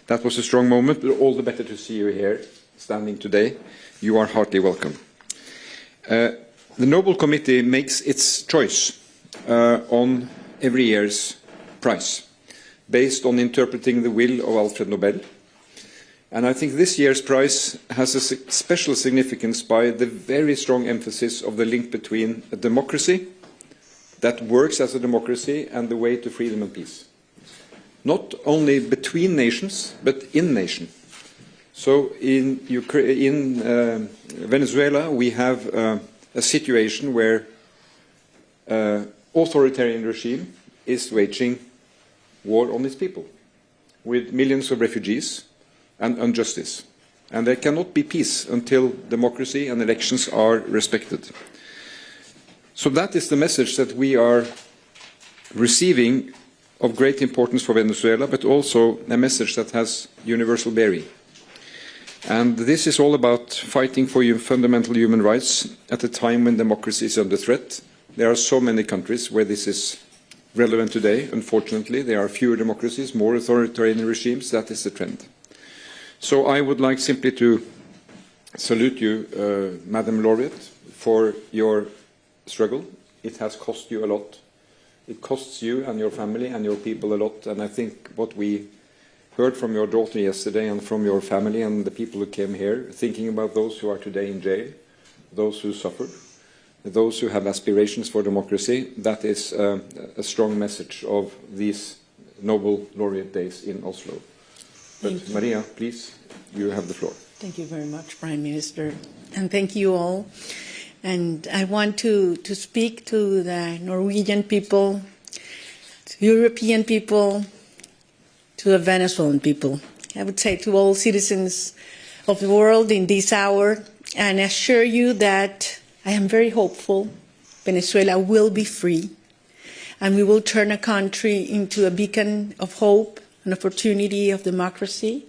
That was a strong moment, but all the better to see you here, standing today. You are heartily welcome. The Nobel Committee makes its choice on every year's prize, based on interpreting the will of Alfred Nobel. And I think this year's prize has a special significance by the very strong emphasis of the link between a democracy that works as a democracy and the way to freedom and peace. Not only between nations, but in nations. So in Venezuela, we have a situation where authoritarian regime is waging war on its people, with millions of refugees and injustice. And there cannot be peace until democracy and elections are respected. So that is the message that we are receiving of great importance for Venezuela, but also a message that has universal bearing. And this is all about fighting for fundamental human rights at a time when democracy is under threat. There are so many countries where this is relevant today. Unfortunately, there are fewer democracies, more authoritarian regimes. That is the trend. So I would like simply to salute you, Madam Laureate, for your struggle. It has cost you a lot. It costs you and your family and your people a lot. And I think what we heard from your daughter yesterday and from your family and the people who came here, thinking about those who are today in jail, those who suffered, those who have aspirations for democracy, that is a strong message of these Nobel laureate days in Oslo. But Maria, please, you have the floor. Thank you very much, Prime Minister, and thank you all. And I want to speak to the Norwegian people, to European people, to the Venezuelan people. I would say to all citizens of the world in this hour, and assure you that I am very hopeful Venezuela will be free, and we will turn a country into a beacon of hope, an opportunity of democracy,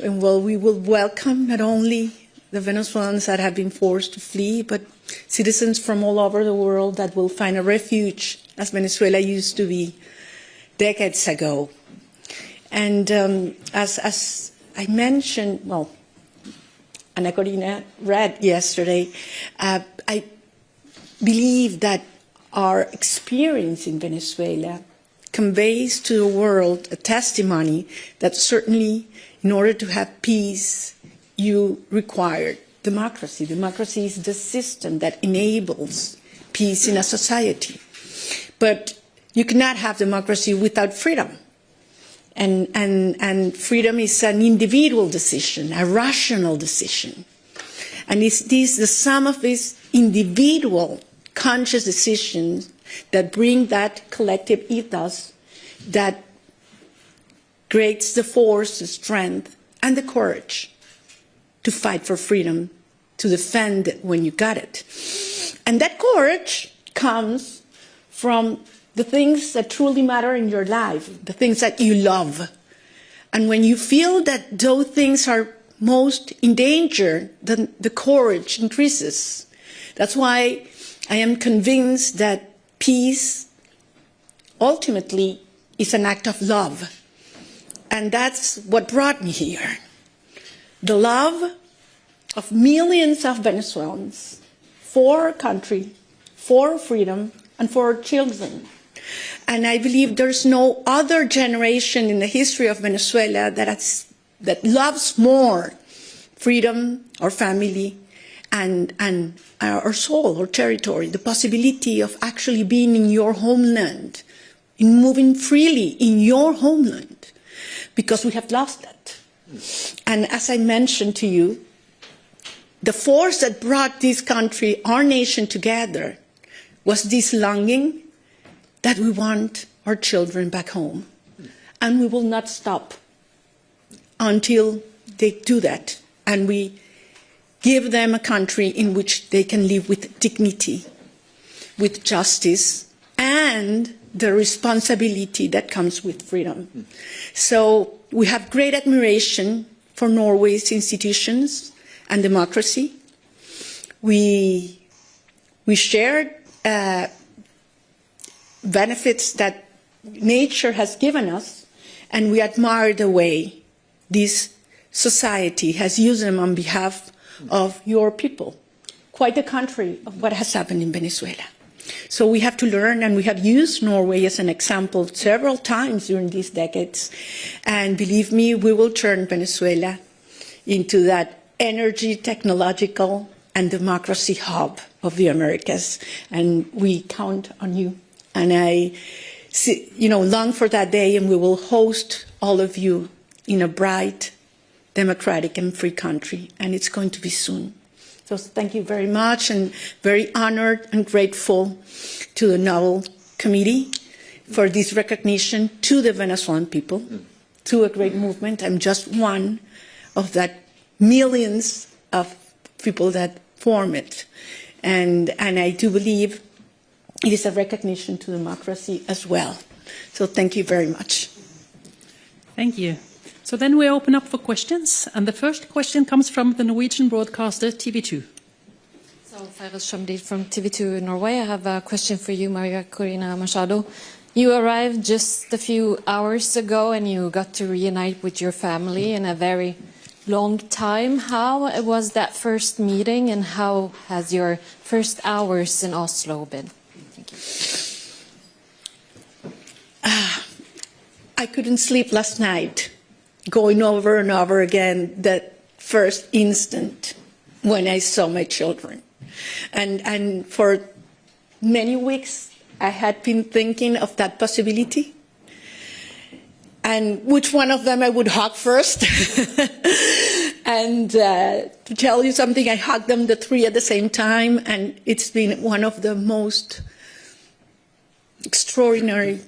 and we will welcome not only the Venezuelans that have been forced to flee, but citizens from all over the world that will find a refuge, as Venezuela used to be decades ago. And as I mentioned, well, María Corina read yesterday, I believe that our experience in Venezuela conveys to the world a testimony that certainly in order to have peace, you require democracy. Democracy is the system that enables peace in a society. But you cannot have democracy without freedom. And freedom is an individual decision, a rational decision. And it's the sum of these individual conscious decisions that bring that collective ethos that creates the force, the strength, and the courage to fight for freedom, to defend it when you got it. And that courage comes from the things that truly matter in your life, the things that you love. And when you feel that those things are most in danger, then the courage increases. That's why I am convinced that peace ultimately is an act of love. And that's what brought me here. The love of millions of Venezuelans for our country, for freedom, and for our children. And I believe there's no other generation in the history of Venezuela that loves more freedom, our family, and our soul, our territory, the possibility of actually being in your homeland, in moving freely in your homeland, because we have lost that. And as I mentioned to you, the force that brought this country, our nation together, was this longing that we want our children back home. And we will not stop until they do that. And we give them a country in which they can live with dignity, with justice, and the responsibility that comes with freedom. So we have great admiration for Norway's institutions and democracy. We shared benefits that nature has given us, and we admire the way this society has used them on behalf of your people. Quite the contrary of what has happened in Venezuela. So we have to learn, and we have used Norway as an example several times during these decades. And believe me, we will turn Venezuela into that energy, technological, and democracy hub of the Americas. And we count on you. And I long for that day, and we will host all of you in a bright, democratic, and free country. And it's going to be soon. So thank you very much, and very honored and grateful to the Nobel Committee for this recognition to the Venezuelan people, to a great movement. I'm just one of that millions of people that form it. And I do believe it is a recognition to democracy as well. So thank you very much. Thank you. So then we open up for questions, and the first question comes from the Norwegian broadcaster TV2. So, from TV2 Norway, I have a question for you, María Corina Machado. You arrived just a few hours ago, and you got to reunite with your family in a very long time. How was that first meeting, and how has your first hours in Oslo been? Thank you. I couldn't sleep last night, going over and over again that first instant when I saw my children. And for many weeks, I had been thinking of that possibility and which one of them I would hug first. And to tell you something, I hugged them, the three at the same time, and it's been one of the most extraordinary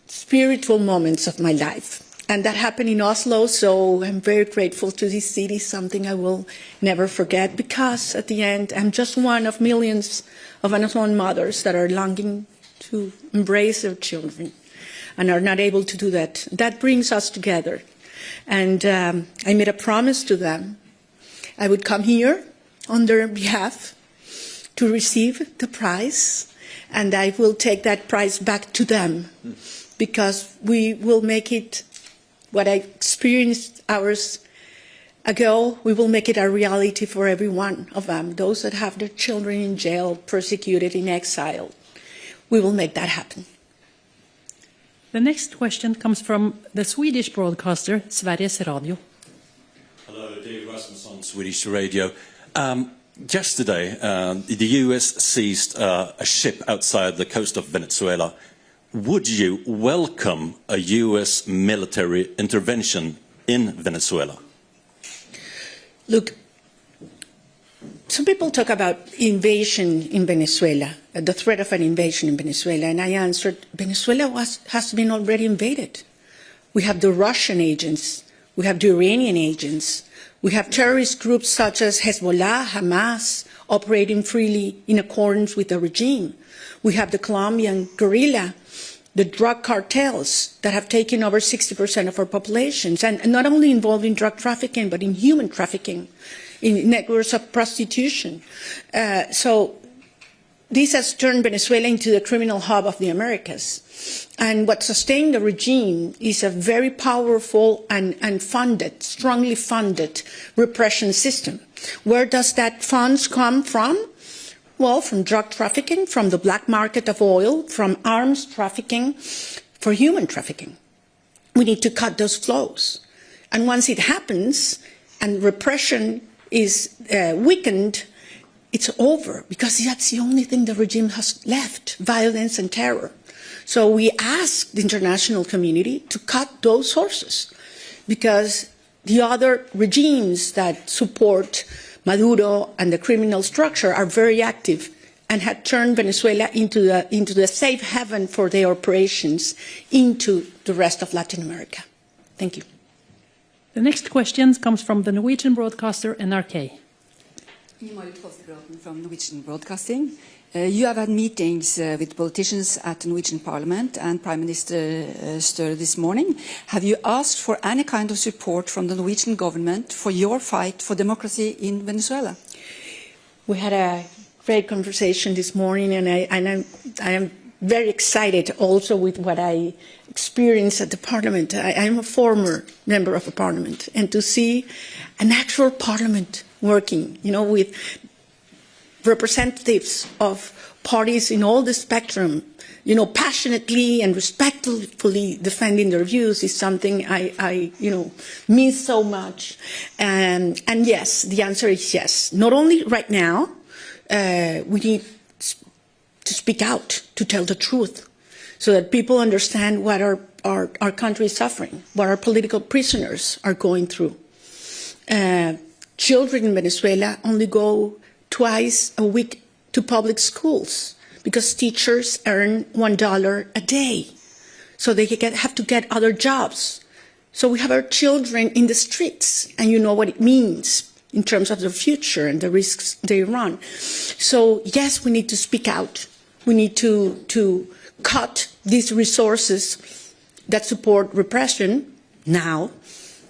spiritual moments of my life. And that happened in Oslo, so I'm very grateful to this city, something I will never forget, because at the end, I'm just one of millions of Venezuelan mothers that are longing to embrace their children and are not able to do that. That brings us together. And I made a promise to them. I would come here on their behalf to receive the prize, and I will take that prize back to them, because we will make it what I experienced hours ago. We will make it a reality for every one of them, those that have their children in jail, persecuted, in exile. We will make that happen. The next question comes from the Swedish broadcaster, Sveriges Radio. Hello, David Rasmus on Swedish Radio. Yesterday, the US seized a ship outside the coast of Venezuela. Would you welcome a US military intervention in Venezuela? Look, some people talk about invasion in Venezuela, the threat of an invasion in Venezuela, and I answered, Venezuela has been already invaded. We have the Russian agents, we have the Iranian agents, we have terrorist groups such as Hezbollah, Hamas, operating freely in accordance with the regime. We have the Colombian guerrilla, the drug cartels that have taken over 60% of our populations, and not only involved in drug trafficking, but in human trafficking, in networks of prostitution. So this has turned Venezuela into the criminal hub of the Americas. And what sustained the regime is a very powerful and funded, strongly funded repression system. Where does that funds come from? Well, from drug trafficking, from the black market of oil, from arms trafficking, for human trafficking. We need to cut those flows. And once it happens and repression is weakened, it's over, because that's the only thing the regime has left, violence and terror. So we ask the international community to cut those sources, because the other regimes that support Maduro and the criminal structure are very active and had turned Venezuela into the safe haven for their operations into the rest of Latin America. Thank you. The next question comes from the Norwegian broadcaster NRK. From Norwegian Broadcasting. You have had meetings with politicians at the Norwegian Parliament and Prime Minister Støre this morning. Have you asked for any kind of support from the Norwegian government for your fight for democracy in Venezuela? We had a great conversation this morning, and I am very excited also with what I experienced at the parliament. I'm a former member of a parliament, and to see an actual parliament working, with representatives of parties in all the spectrum, passionately and respectfully defending their views is something I miss so much. And yes, the answer is yes. Not only right now, we need to speak out, to tell the truth, so that people understand what our country is suffering, what our political prisoners are going through. Children in Venezuela only go twice a week to public schools because teachers earn $1 a day, so they have to get other jobs. So we have our children in the streets, and you know what it means in terms of the future and the risks they run. So yes, we need to speak out. We need to cut these resources that support repression now,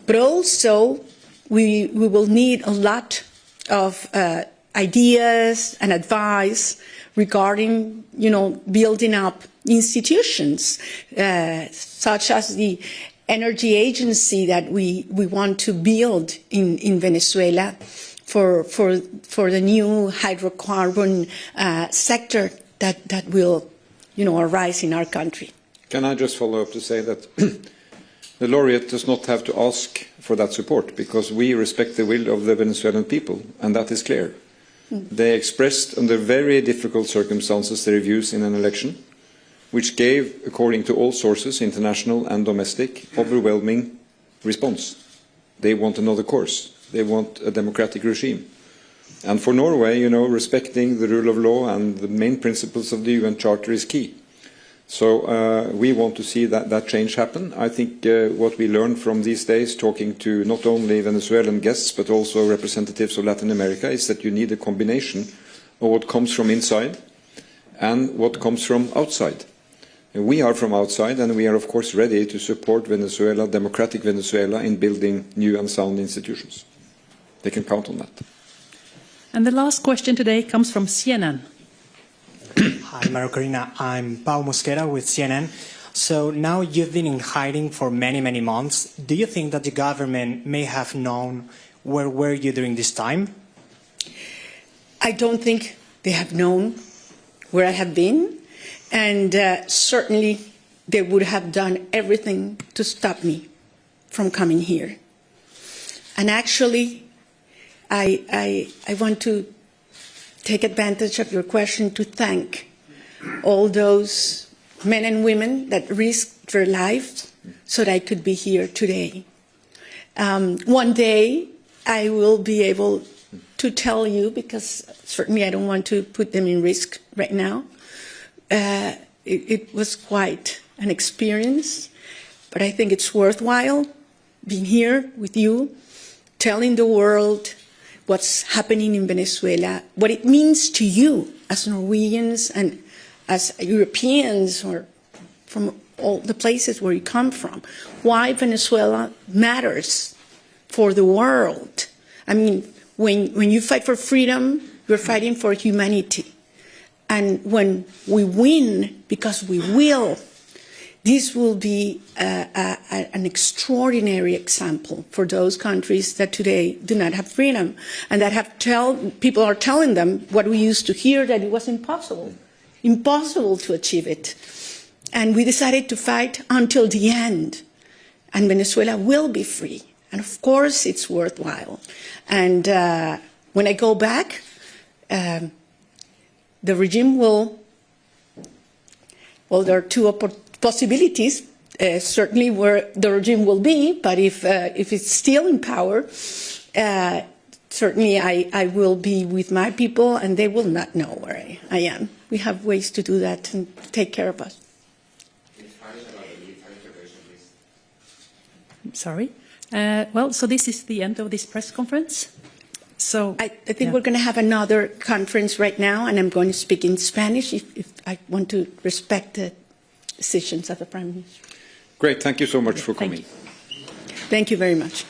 but also we will need a lot of ideas and advice regarding, building up institutions such as the energy agency that we want to build in Venezuela for the new hydrocarbon sector that will, arise in our country. Can I just follow up to say that the laureate does not have to ask for that support, because we respect the will of the Venezuelan people, and that is clear. They expressed under very difficult circumstances their views in an election, which gave, according to all sources, international and domestic, overwhelming response. They want another course. They want a democratic regime. And for Norway, respecting the rule of law and the main principles of the UN Charter is key. So we want to see that change happen. I think what we learned from these days, talking to not only Venezuelan guests but also representatives of Latin America, is that you need a combination of what comes from inside and what comes from outside. And we are from outside, and we are of course ready to support Venezuela, democratic Venezuela, in building new and sound institutions. They can count on that. And the last question today comes from CNN. Hi, María Corina. I'm Pau Mosquera with CNN. So now you've been in hiding for many, many months. Do you think that the government may have known where were you during this time? I don't think they have known where I have been, and certainly they would have done everything to stop me from coming here. And actually, I want to take advantage of your question to thank all those men and women that risked their lives so that I could be here today. One day I will be able to tell you, because certainly I don't want to put them in risk right now. It was quite an experience, but I think it's worthwhile being here with you, telling the world what's happening in Venezuela, what it means to you as Norwegians and as Europeans or from all the places where you come from, why Venezuela matters for the world. I mean, when you fight for freedom, you're fighting for humanity. And when we win, because we will, this will be an extraordinary example for those countries that today do not have freedom, and that people are telling them what we used to hear, that it was impossible to achieve it. And we decided to fight until the end, and Venezuela will be free. And of course, it's worthwhile. And when I go back, the regime will, well, there are two possibilities, certainly where the regime will be, but if it's still in power, certainly I will be with my people, and they will not know where I am. We have ways to do that and take care of us. Sorry. Well, so this is the end of this press conference. So I think we're going to have another conference right now, and I'm going to speak in Spanish if I want to respect the decisions of the Prime Minister. Great. Thank you so much for coming. Thank you very much.